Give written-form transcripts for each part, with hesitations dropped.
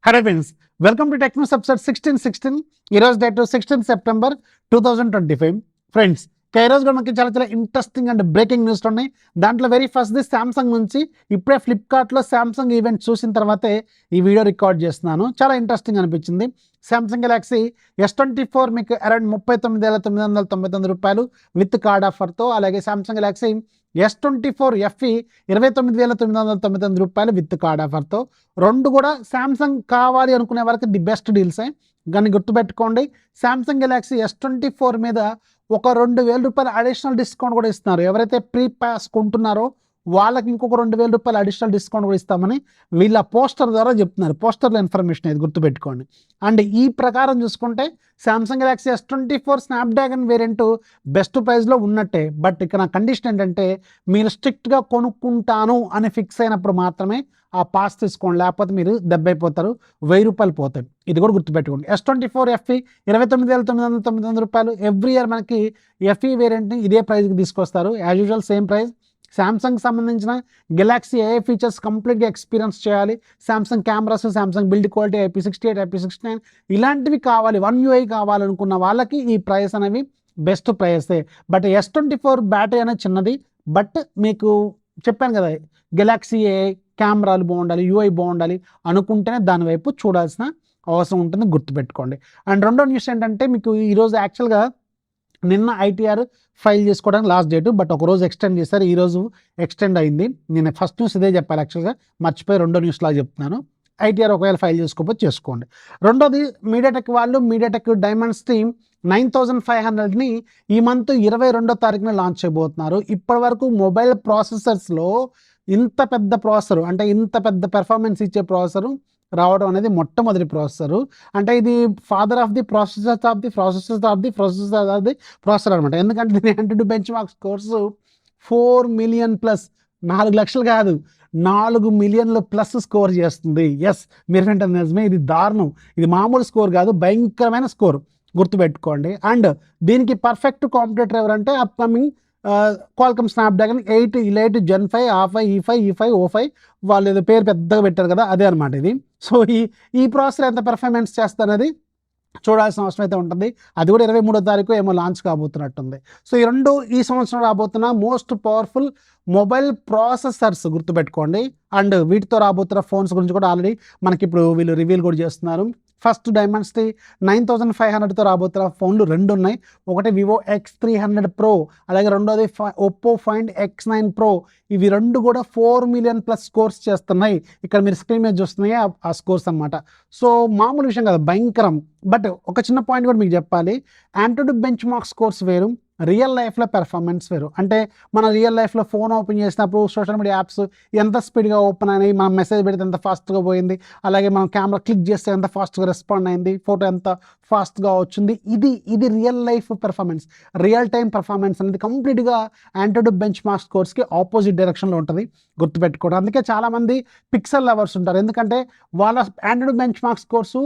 Hello friends, welcome to Technos episode 16 ఈరోజు date 16 September 2025. Friends, ఈ రోజు కూడా మనకి చాలా ఇంట్రెస్టింగ్ అండ్ బ్రేకింగ్ న్యూస్ ఉన్నాయి. దాంట్లో వెరీ ఫస్ట్ ది శాంసంగ్ నుంచి. ఇప్పుడే ఫ్లిప్కార్ట్లో శాంసంగ్ ఈవెంట్ చూసిన తర్వాతే ఈ వీడియో రికార్డ్ చేస్తున్నాను. చాలా ఇంట్రెస్టింగ్ అనిపించింది. శాంసంగ్ గెలాక్సీ S24 మీకు అరౌండ్ 39,999 రూపాయలు విత్ కార్డ్ ఆఫర్తో. అలాగే శాంసంగ్ గెలాక్సీ S24 FE 29,999 రూపాయలు విత్ కార్డ్ ఆఫర్తో. రెండు కూడా శాంసంగ్ కావాలి అనుకునే వాళ్ళకి ది బెస్ట్ డీల్సే. కానీ గుర్తుపెట్టుకోండి, శాంసంగ్ గెలాక్సీ S24 మీద ఒక 2,000 రూపాయలు అడిషనల్ డిస్కౌంట్ కూడా ఇస్తున్నారు. ఎవరైతే ప్రీ పాస్ కొంటున్నారో వాళ్ళకి ఇంకొక 2,000 రూపాయలు అడిషనల్ డిస్కౌంట్ కూడా ఇస్తామని వీళ్ళ పోస్టర్ ద్వారా చెప్తున్నారు. పోస్టర్లో ఇన్ఫర్మేషన్ ఇది గుర్తుపెట్టుకోండి. అండ్ ఈ ప్రకారం చూసుకుంటే Samsung Galaxy S24 Snapdragon variant best ప్రైస్లో ఉన్నట్టే. బట్ ఇక్కడ నా కండిషన్ ఏంటంటే, మీరు స్ట్రిక్ట్గా కొనుక్కుంటాను అని ఫిక్స్ అయినప్పుడు మాత్రమే ఆ పాస్ తీసుకోండి, లేకపోతే మీరు దెబ్బైపోతారు, 1,000 రూపాయలు పోతాయి. ఇది కూడా గుర్తుపెట్టుకోండి. S24 FE 29,999 రూపాయలు. ఎవ్రీ ఇయర్ మనకి FE వేరియంట్ని ఇదే ప్రైస్కి తీసుకొస్తారు. As usual same price. Samsung సంబంధించిన గెలాక్సీ AI ఫీచర్స్ కంప్లీట్గా ఎక్స్పీరియన్స్ చేయాలి. Samsung cameras, Samsung build quality, IP68, IP69 ఇలాంటివి కావాలి, One UI కావాలనుకున్న వాళ్ళకి ఈ ప్రైస్ అనేవి బెస్ట్ ప్రైసే. బట్ S24 బ్యాటరీ అనేది చిన్నది. బట్ మీకు చెప్పాను కదా, గెలాక్సీ AI కెమెరాలు బాగుండాలి, UI బాగుండాలి అనుకుంటేనే దాని వైపు చూడాల్సిన అవసరం ఉంటుంది, గుర్తుపెట్టుకోండి. అండ్ రెండో న్యూస్ ఏంటంటే, మీకు ఈరోజు యాక్చువల్గా నిన్న ITR ఫైల్ చేసుకోవడానికి లాస్ట్ డేట్, బట్ ఒక రోజు ఎక్స్టెండ్ చేశారు. ఈరోజు ఎక్స్టెండ్ అయింది. నేను ఫస్ట్ న్యూస్ ఇదే చెప్పాలి, యాక్చువల్గా మర్చిపోయి రెండో న్యూస్ లాగా చెప్తున్నాను. ITR ఒకవేళ ఫైల్ చేసుకోకపోతే చేసుకోండి. రెండోది, మీడియాటెక్ వాళ్ళు మీడియాటెక్ డైమండ్స్ని 9,500ని ఈ మంత్ 22వ తారీఖున లాంచ్ చేయబోతున్నారు. ఇప్పటి వరకు మొబైల్ ప్రాసెసర్స్లో ఇంత పెద్ద ప్రాసెసర్, అంటే ఇంత పెద్ద పెర్ఫార్మెన్స్ ఇచ్చే ప్రాసెసర్ రావడం అనేది మొట్టమొదటి ప్రాసెసరు. అంటే ఇది father of the processors of the processors of the processor of the processor అనమాట. ఎందుకంటే దీని anti benchmark scores 4 million plus, 4 లక్షలు కాదు, 4 మిలియన్ల ప్లస్ స్కోర్ చేస్తుంది. ఎస్, మీరు వెంటనే నిజమే, ఇది దారుణం, ఇది మామూలు స్కోర్ కాదు, భయంకరమైన స్కోర్, గుర్తుపెట్టుకోండి. అండ్ దీనికి పర్ఫెక్ట్ కాంపిటేటర్ ఎవరంటే upcoming Qualcomm Snapdragon 8 Gen 5 A5 E5 E5 O5 వాళ్ళు ఏదో పేరు పెద్దగా పెట్టారు కదా, అదే అనమాట ఇది. సో ఈ ప్రాసెసర్ ఎంత పెర్ఫార్మెన్స్ చేస్తారనేది చూడాల్సిన అవసరం అయితే ఉంటుంది. అది కూడా 23వ తారీఖు ఏమో లాంచ్ కాబోతున్నట్టుంది. సో ఈ రెండు ఈ సంవత్సరం రాబోతున్న మోస్ట్ పవర్ఫుల్ మొబైల్ ప్రాసెసర్స్, గుర్తుపెట్టుకోండి. అండ్ వీటితో రాబోతున్న ఫోన్స్ గురించి కూడా ఆల్రెడీ మనకి ఇప్పుడు వీళ్ళు రివీల్ కూడా చేస్తున్నారు. ఫస్ట్ డైమండ్స్ది 9,500తో రాబోతున్న ఫోన్లు రెండు ఉన్నాయి. ఒకటి వివో X300 Pro, అలాగే రెండోది ఒప్పో Find X9 Pro. ఇవి రెండు కూడా 4 మిలియన్ ప్లస్ స్కోర్స్ చేస్తున్నాయి. ఇక్కడ మీరు స్క్రీన్ మీద చూస్తున్నాయి ఆ స్కోర్స్ అనమాట. సో మామూలు విషయం కదా, భయంకరం. బట్ ఒక చిన్న పాయింట్ కూడా మీకు చెప్పాలి, యాంటీ బెంచ్ మార్క్ స్కోర్స్ వేరు, రియల్ లైఫ్లో పెర్ఫార్మెన్స్ వేరు. అంటే మన రియల్ లైఫ్లో ఫోన్ ఓపెన్ చేసినప్పుడు సోషల్ మీడియా యాప్స్ ఎంత స్పీడ్గా ఓపెన్ అయినాయి, మనం మెసేజ్ పెడితే ఎంత ఫాస్ట్గా పోయింది, అలాగే మనం కెమెరా క్లిక్ చేస్తే ఎంత ఫాస్ట్గా రెస్పాండ్ అయింది, ఫోటో ఎంత ఫాస్ట్గా వచ్చింది, ఇది real life performance, real time performance అనేది కంప్లీట్గా యాంటీ బెంచ్ మార్క్ స్కోర్స్కి ఆపోజిట్ డైరెక్షన్లో ఉంటుంది, గుర్తుపెట్టుకోవడం. అందుకే చాలామంది పిక్సెల్ లవర్స్ ఉంటారు, ఎందుకంటే వాళ్ళ anti benchmark scores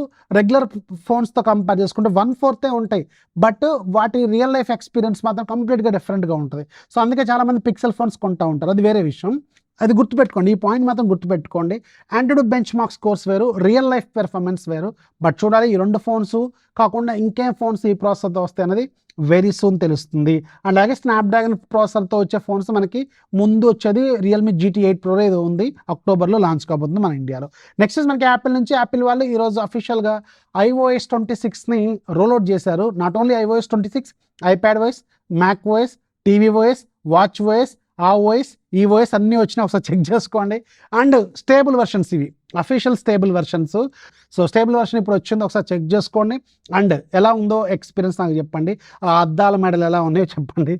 regular ఫోన్స్తో కంపేర్ చేసుకుంటే 1/4 ఉంటాయి. బట్ వాటి రియల్ లైఫ్ ఎక్స్పీరియన్స్ మాత్రం కంప్లీట్గా డిఫరెంట్గా ఉంటుంది. సో అందుకే చాలామంది పిక్సెల్ ఫోన్స్ కొంటూ ఉంటారు, అది వేరే విషయం. అది గుర్తుపెట్టుకోండి, ఈ పాయింట్ మాత్రం గుర్తుపెట్టుకోండి. యాంటీ బెంచ్ మార్క్ స్కోర్స్ వేరు, రియల్ లైఫ్ పెర్ఫార్మెన్స్ వేరు. బట్ చూడాలి, ఈ రెండు ఫోన్స్ కాకుండా ఇంకేం ఫోన్స్ ఈ ప్రాసెసర్తో వస్తాయి అనేది వెరీ సూన్ తెలుస్తుంది. అలాగే స్నాప్డ్రాగన్ ప్రాసెసర్తో వచ్చే ఫోన్స్ మనకి ముందు వచ్చేది రియల్మీ GT8 Pro ఏదో ఉంది, అక్టోబర్లో లాంచ్ కాబోతుంది మన ఇండియాలో. నెక్స్ట్ మనకి యాపిల్ నుంచి, యాపిల్ వాళ్ళు ఈరోజు అఫీషియల్గా iOS 26ని రోల్అవుట్ చేశారు. Not only iOS 26, iPadOS, macOS, tvOS, watchOS, OS, ఈ OS అన్నీ వచ్చినా ఒకసారి చెక్ చేసుకోండి. అండ్ స్టేబుల్ వెర్షన్స్, ఇవి official stable versions. So stable version ఇప్పుడు వచ్చిందో ఒకసారి చెక్ చేసుకోండి. అండ్ ఎలా ఉందో ఎక్స్పీరియన్స్ నాకు చెప్పండి. ఆ అద్దాల మెడలు ఎలా ఉన్నాయో చెప్పండి,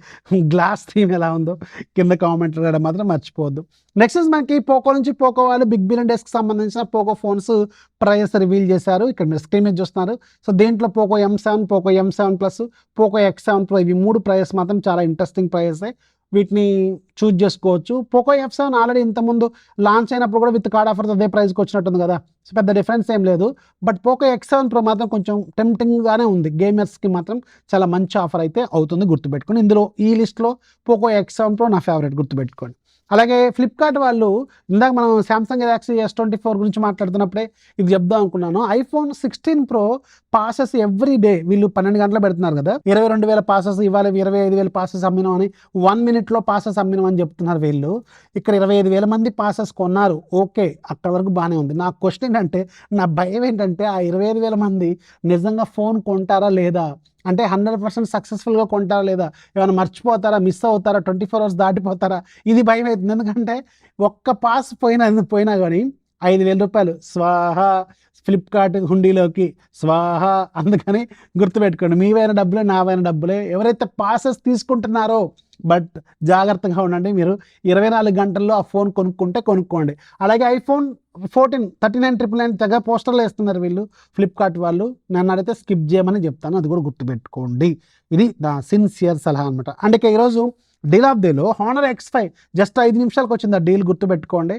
గ్లాస్ థీమ్ ఎలా ఉందో కింద కామెంట్ రాయడం మాత్రం మర్చిపోవద్దు. నెక్స్ట్ మనకి పోకో నుంచి, పోకో వాళ్ళు బిగ్ బిలియన్ డేస్కి సంబంధించిన పోకో ఫోన్స్ ప్రైస్ రివీల్ చేశారు. ఇక్కడ మీరు స్క్రీన్ మీద చూస్తున్నారు. సో దీంట్లో Poco M7, Poco M7 Plus, Poco X7 Pro, ఇవి 3 ప్రైస్ మాత్రం చాలా ఇంట్రెస్టింగ్ ప్రైసే. వీటిని చూజ్ చేసుకోవచ్చు. పోకో F7 ఆల్రెడీ ఇంతకుముందు లాంచ్ అయినప్పుడు కూడా విత్ కార్డ్ ఆఫర్తో అదే ప్రైస్కి వచ్చినట్టుంది కదా, సో పెద్ద డిఫరెన్స్ ఏం లేదు. బట్ పోకో X7 Pro మాత్రం కొంచెం టెంప్టింగ్గానే ఉంది, గేమర్స్కి మాత్రం చాలా మంచి ఆఫర్ అయితే అవుతుంది, గుర్తుపెట్టుకోండి. ఇందులో ఈ లిస్ట్లో పోకో X7 Pro నా ఫేవరెట్, గుర్తుపెట్టుకోండి. అలాగే ఫ్లిప్కార్ట్ వాళ్ళు ఇందాక మనం సామ్సంగ్ గెలాక్సీ S24 గురించి మాట్లాడుతున్నప్పుడే ఇది చెప్దాం అనుకున్నాను. IPhone 16 Pro passes every day వీళ్ళు 12 గంటలు పెడుతున్నారు కదా, 22,000 పాసెస్ ఇవ్వాలి, 25,000 పాసెస్ అమ్మినాం అని 1 minute పాసెస్ అమ్మినాం అని చెప్తున్నారు వీళ్ళు. ఇక్కడ 25,000 మంది పాసెస్ కొన్నారు, ఓకే, అక్కడ వరకు బాగానే ఉంది. నా క్వశ్చన్ ఏంటంటే, నా భయం ఏంటంటే ఆ 25,000 మంది నిజంగా ఫోన్ కొంటారా లేదా, అంటే 100% సక్సెస్ఫుల్గా కొంటారా లేదా, ఏమైనా మర్చిపోతారా, మిస్ అవుతారా, 24 hours దాటిపోతారా, ఇది భయం అవుతుంది. ఎందుకంటే ఒక్క పాస్ పోయినా కానీ 5,000 రూపాయలు స్వాహా ఫ్లిప్కార్ట్ హుండీలోకి స్వాహా. అందుకని గుర్తుపెట్టుకోండి, మీవైన డబ్బులే నావైన డబ్బులే. ఎవరైతే పాసెస్ తీసుకుంటున్నారో బట్ జాగ్రత్తగా ఉండండి, మీరు 24 గంటల్లో ఆ ఫోన్ కొనుక్కోండి. అలాగే ఐఫోన్ 14 39,999 తెగ పోస్టర్లు వేస్తున్నారు వీళ్ళు ఫ్లిప్కార్ట్ వాళ్ళు. నన్ను అడిగితే స్కిప్ చేయమని చెప్తాను, అది కూడా గుర్తుపెట్టుకోండి. ఇది నా సిన్సియర్ సలహా అనమాట. అంటే ఈరోజు డీల్ ఆఫ్ డేలో Honor X5 జస్ట్ 5 నిమిషాలకు వచ్చింది. ఆ డీల్ గుర్తుపెట్టుకోండి.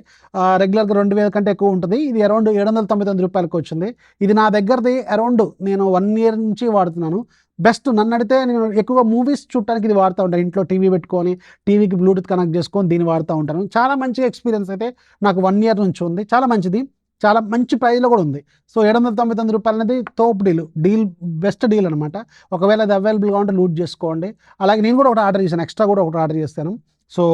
రెగ్యులర్గా 2,000 కంటే ఎక్కువ ఉంటుంది, ఇది అరౌండ్ 799 రూపాయలకు వచ్చింది. ఇది నా దగ్గరది అరౌండ్ నేను 1 year నుంచి వాడుతున్నాను. బెస్ట్ నన్ను అడిగితే నేను ఎక్కువగా మూవీస్ చూడటానికి ఇది వాడుతూ ఉంటాను. ఇంట్లో టీవీ పెట్టుకొని టీవీకి బ్లూటూత్ కనెక్ట్ చేసుకొని దీన్ని వాడుతూ ఉంటాను. చాలా మంచి ఎక్స్పీరియన్స్ అయితే నాకు 1 year నుంచి ఉంది. చాలా మంచిది, చాలా మంచి ప్రైస్లో కూడా ఉంది. సో 799 రూపాయలు అనేది తోపు డీల్ బెస్ట్ డీల్ అనమాట. ఒకవేళ అది అవైలబుల్గా ఉంటే లూట్ చేసుకోండి. అలాగే నేను కూడా ఒకటి ఆర్డర్ చేశాను, ఎక్స్ట్రా కూడా ఒకటి ఆర్డర్ చేస్తాను. సో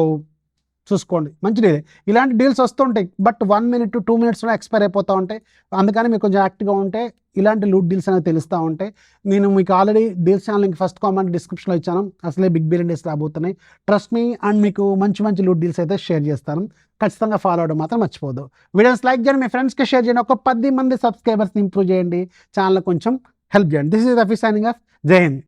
చూసుకోండి, మంచి డీల్. ఇలాంటి డీల్స్ వస్తుంటాయి, బట్ 1 minute to 2 minutesలో ఎక్స్పైర్ అయిపోతూ ఉంటాయి. అందుకని మీరు కొంచెం యాక్టివ్గా ఉంటే ఇలాంటి లూట్ డీల్స్ అనేవి తెలుస్తూ ఉంటాయి. నేను మీకు already deals channel link first comment డిస్క్రిప్షన్లో ఇచ్చాను. అసలే బిగ్ బిలియన్ డేస్ రాబోతున్నాయి, ట్రస్ట్ మీ. అండ్ మీకు మంచి లూట్ డీల్స్ అయితే షేర్ చేస్తాను. ఖచ్చితంగా ఫాలో అవడం మాత్రం మర్చిపోదు. వీడియోస్ లైక్ చేయండి, మీ ఫ్రెండ్స్కి షేర్ చేయండి. ఒక 10 మంది సబ్స్క్రైబర్స్ని ఇంప్రూవ్ చేయండి, ఛానల్ కొంచెం హెల్ప్ చేయండి. This is Rafi signing off. జై హింద్.